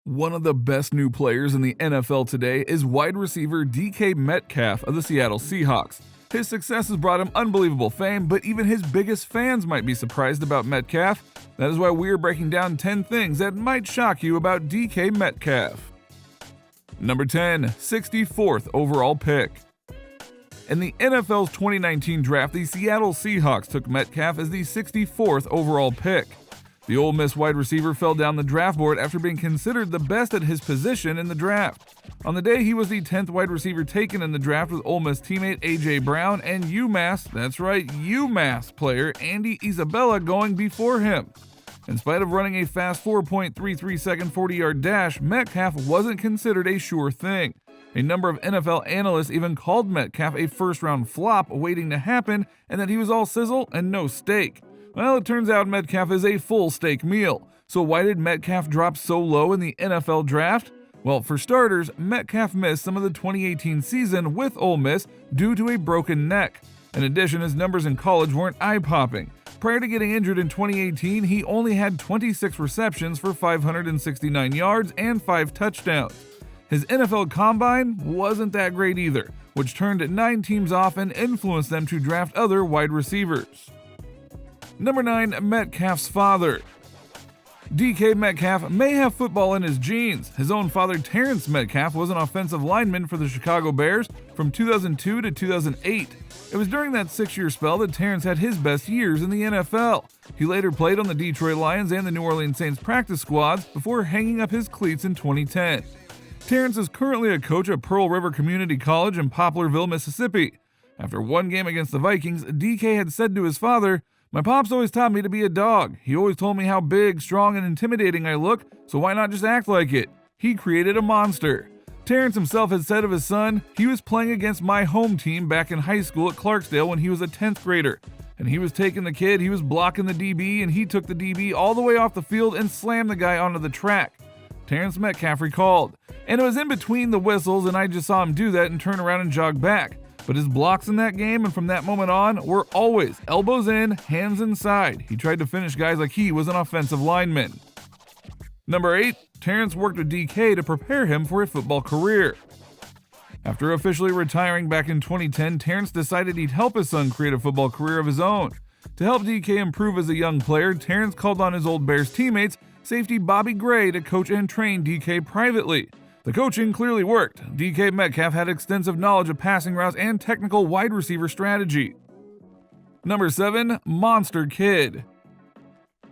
One of the best new players in the NFL today is wide receiver DK Metcalf of the Seattle Seahawks. His success has brought him unbelievable fame, but even his biggest fans might be surprised about Metcalf. That is why we are breaking down 10 things that might shock you about DK Metcalf. Number 10, 64th overall pick. In the NFL's 2019 draft, the Seattle Seahawks took Metcalf as the 64th overall pick. The Ole Miss wide receiver fell down the draft board after being considered the best at his position in the draft. On the day, he was the 10th wide receiver taken in the draft, with Ole Miss teammate A.J. Brown and UMass player Andy Isabella going before him. In spite of running a fast 4.33-second 40-yard dash, Metcalf wasn't considered a sure thing. A number of NFL analysts even called Metcalf a first-round flop waiting to happen, and that he was all sizzle and no steak. Well, it turns out Metcalf is a full steak meal. So why did Metcalf drop so low in the NFL draft? Well, for starters, Metcalf missed some of the 2018 season with Ole Miss due to a broken neck. In addition, his numbers in college weren't eye-popping. Prior to getting injured in 2018, he only had 26 receptions for 569 yards and 5 touchdowns. His NFL combine wasn't that great either, which turned 9 teams off and influenced them to draft other wide receivers. Number 9, Metcalf's father. DK Metcalf may have football in his genes. His own father, Terrence Metcalf, was an offensive lineman for the Chicago Bears from 2002 to 2008. It was during that 6-year spell that Terrence had his best years in the NFL. He later played on the Detroit Lions and the New Orleans Saints practice squads before hanging up his cleats in 2010. Terrence is currently a coach at Pearl River Community College in Poplarville, Mississippi. After one game against the Vikings, DK had said to his father, "My pops always taught me to be a dog. He always told me how big, strong, and intimidating I look, so why not just act like it? He created a monster." Terrence himself had said of his son, "He was playing against my home team back in high school at Clarksdale when he was a 10th grader. And he was taking the kid, he was blocking the DB, and he took the DB all the way off the field and slammed the guy onto the track." Terrence Metcalf recalled. "And it was in between the whistles, and I just saw him do that and turn around and jog back. But his blocks in that game and from that moment on were always elbows in, hands inside. He tried to finish guys like he was an offensive lineman." Number 8, Terrence worked with DK to prepare him for a football career. After officially retiring back in 2010, Terrence decided he'd help his son create a football career of his own. To help DK improve as a young player, Terrence called on his old Bears teammates, safety Bobby Gray, to coach and train DK privately. The coaching clearly worked. DK Metcalf had extensive knowledge of passing routes and technical wide receiver strategy. Number 7, Monster Kid.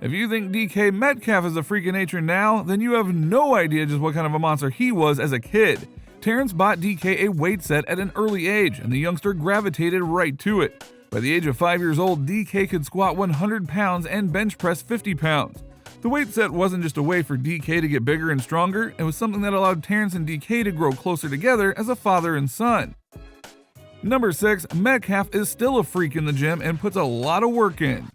If you think DK Metcalf is a freak of nature now, then you have no idea just what kind of a monster he was as a kid. Terrence bought DK a weight set at an early age, and the youngster gravitated right to it. By the age of 5 years old, DK could squat 100 pounds and bench press 50 pounds. The weight set wasn't just a way for DK to get bigger and stronger, it was something that allowed Terrence and DK to grow closer together as a father and son. Number 6, Metcalf is still a freak in the gym and puts a lot of work in.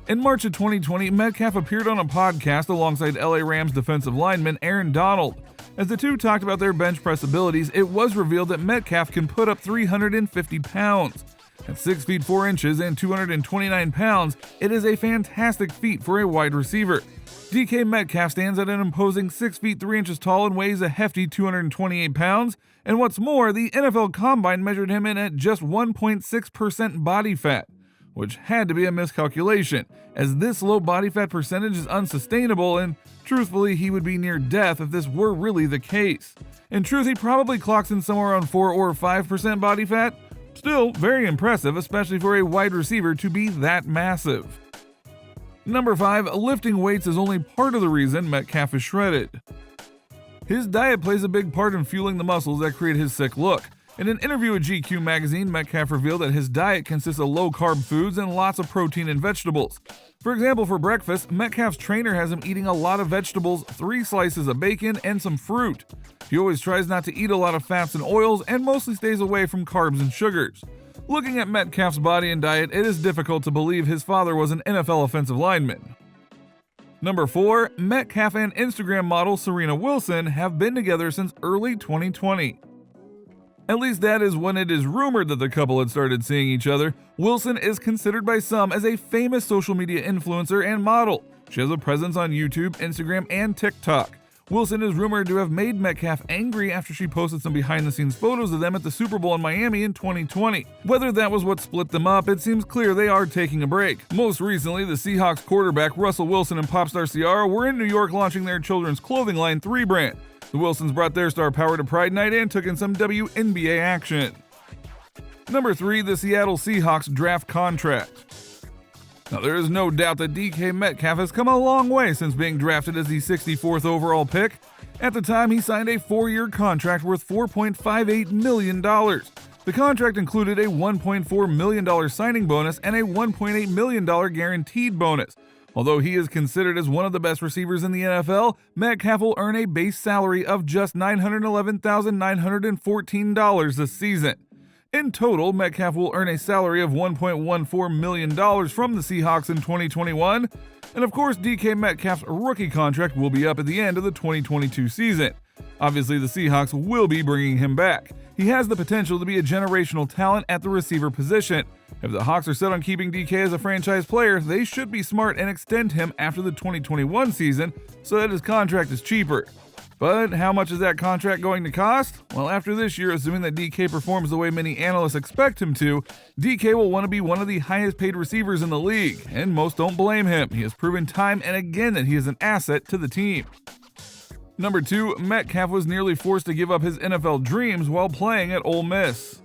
In March of 2020, Metcalf appeared on a podcast alongside LA Rams defensive lineman Aaron Donald. As the two talked about their bench press abilities, it was revealed that Metcalf can put up 350 pounds. At 6 feet 4 inches and 229 pounds, it is a fantastic feat for a wide receiver. DK Metcalf stands at an imposing 6 feet 3 inches tall and weighs a hefty 228 pounds, and what's more, the NFL Combine measured him in at just 1.6% body fat, which had to be a miscalculation, as this low body fat percentage is unsustainable, and truthfully, he would be near death if this were really the case. In truth, he probably clocks in somewhere around 4 or 5% body fat. Still very impressive, especially for a wide receiver to be that massive. Number 5, lifting weights is only part of the reason Metcalf is shredded. His diet plays a big part in fueling the muscles that create his sick look. In an interview with GQ magazine, Metcalf revealed that his diet consists of low-carb foods and lots of protein and vegetables. For example, for breakfast, Metcalf's trainer has him eating a lot of vegetables, 3 slices of bacon, and some fruit. He always tries not to eat a lot of fats and oils and mostly stays away from carbs and sugars. Looking at Metcalf's body and diet, it is difficult to believe his father was an NFL offensive lineman. Number 4, Metcalf and Instagram model Serena Wilson have been together since early 2020. At least that is when it is rumored that the couple had started seeing each other. Wilson is considered by some as a famous social media influencer and model. She has a presence on YouTube, Instagram, and TikTok. Wilson is rumored to have made Metcalf angry after she posted some behind-the-scenes photos of them at the Super Bowl in Miami in 2020. Whether that was what split them up, it seems clear they are taking a break. Most recently, the Seahawks quarterback Russell Wilson and pop star Ciara were in New York launching their children's clothing line 3 brand. The Wilsons brought their star power to Pride Night and took in some WNBA action. Number 3, the Seattle Seahawks draft contract. Now, there is no doubt that DK Metcalf has come a long way since being drafted as the 64th overall pick. At the time, he signed a 4-year contract worth $4.58 million. The contract included a $1.4 million signing bonus and a $1.8 million guaranteed bonus. Although he is considered as one of the best receivers in the NFL, Metcalf will earn a base salary of just $911,914 this season. In total, Metcalf will earn a salary of $1.14 million from the Seahawks in 2021, and of course DK Metcalf's rookie contract will be up at the end of the 2022 season. Obviously, the Seahawks will be bringing him back. He has the potential to be a generational talent at the receiver position. If the Hawks are set on keeping DK as a franchise player, they should be smart and extend him after the 2021 season so that his contract is cheaper. But how much is that contract going to cost? Well, after this year, assuming that DK performs the way many analysts expect him to, DK will want to be one of the highest paid receivers in the league, and most don't blame him. He has proven time and again that he is an asset to the team. Number 2, Metcalf was nearly forced to give up his NFL dreams while playing at Ole Miss.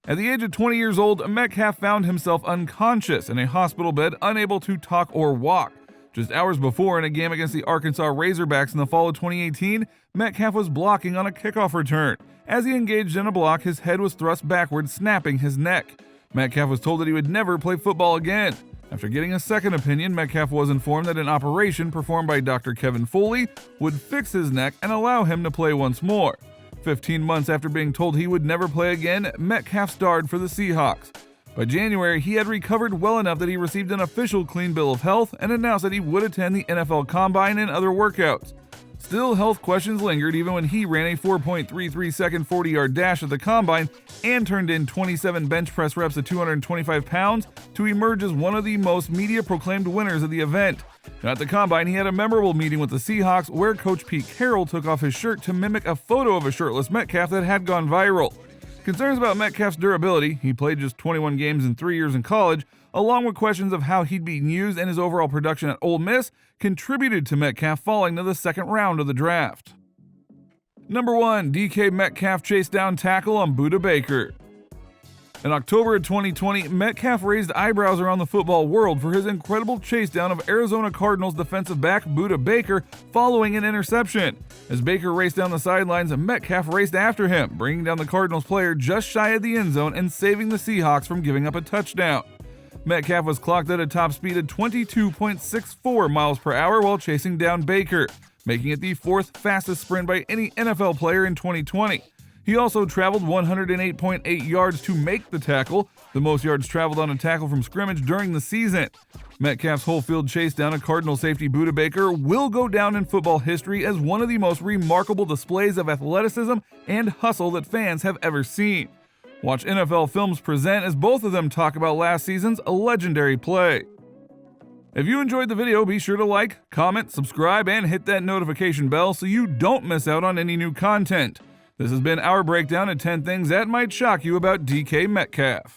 At the age of 20 years old, Metcalf found himself unconscious in a hospital bed, unable to talk or walk. Just hours before, in a game against the Arkansas Razorbacks in the fall of 2018, Metcalf was blocking on a kickoff return. As he engaged in a block, his head was thrust backward, snapping his neck. Metcalf was told that he would never play football again. After getting a second opinion, Metcalf was informed that an operation performed by Dr. Kevin Foley would fix his neck and allow him to play once more. 15 months after being told he would never play again, Metcalf starred for the Seahawks. By January, he had recovered well enough that he received an official clean bill of health and announced that he would attend the NFL Combine and other workouts. Still, health questions lingered even when he ran a 4.33-second 40-yard dash at the Combine and turned in 27 bench press reps at 225 pounds to emerge as one of the most media-proclaimed winners of the event. At the Combine, he had a memorable meeting with the Seahawks where Coach Pete Carroll took off his shirt to mimic a photo of a shirtless Metcalf that had gone viral. Concerns about Metcalf's durability — he played just 21 games in 3 years in college — along with questions of how he'd be used and his overall production at Ole Miss, contributed to Metcalf falling to the second round of the draft. Number 1, DK Metcalf chased down tackle on Budda Baker. In October of 2020, Metcalf raised eyebrows around the football world for his incredible chase down of Arizona Cardinals defensive back Budda Baker following an interception. As Baker raced down the sidelines, Metcalf raced after him, bringing down the Cardinals player just shy of the end zone and saving the Seahawks from giving up a touchdown. Metcalf was clocked at a top speed of 22.64 miles per hour while chasing down Baker, making it the 4th fastest sprint by any NFL player in 2020. He also traveled 108.8 yards to make the tackle, the most yards traveled on a tackle from scrimmage during the season. Metcalf's whole field chase down a Cardinal safety Budda Baker will go down in football history as one of the most remarkable displays of athleticism and hustle that fans have ever seen. Watch NFL Films present as both of them talk about last season's legendary play. If you enjoyed the video, be sure to like, comment, subscribe, and hit that notification bell so you don't miss out on any new content. This has been our breakdown of 10 things that might shock you about DK Metcalf.